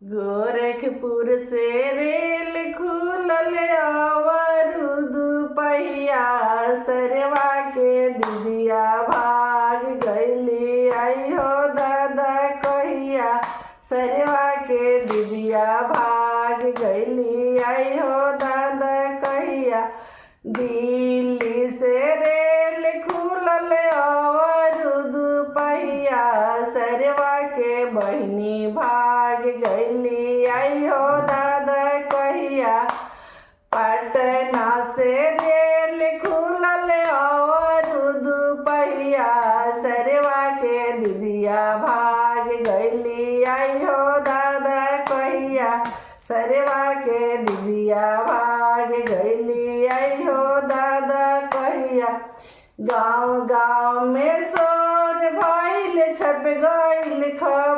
गोरखपुर से रेल खुलल अवरुद पहिया, सरवा के दिदिया भाग गईली आई हो दादा कहिया। सरवा के दिदिया भाग गईली आई हो दादा कहिया। दिल्ली से रेल खुलल अवरुद पहिया, सरवा के बहिनी भाग गईली आई हो दादा कहिया। पटना से रेल खुलल अवरुद पहिया, सरवा के दिदिया भाग गईली आई हो दादा कहिया। सरवा के दिदिया भाग गईली आई हो दादा कहिया। गाँव गाँव में शोर भइल, छप गइल खबर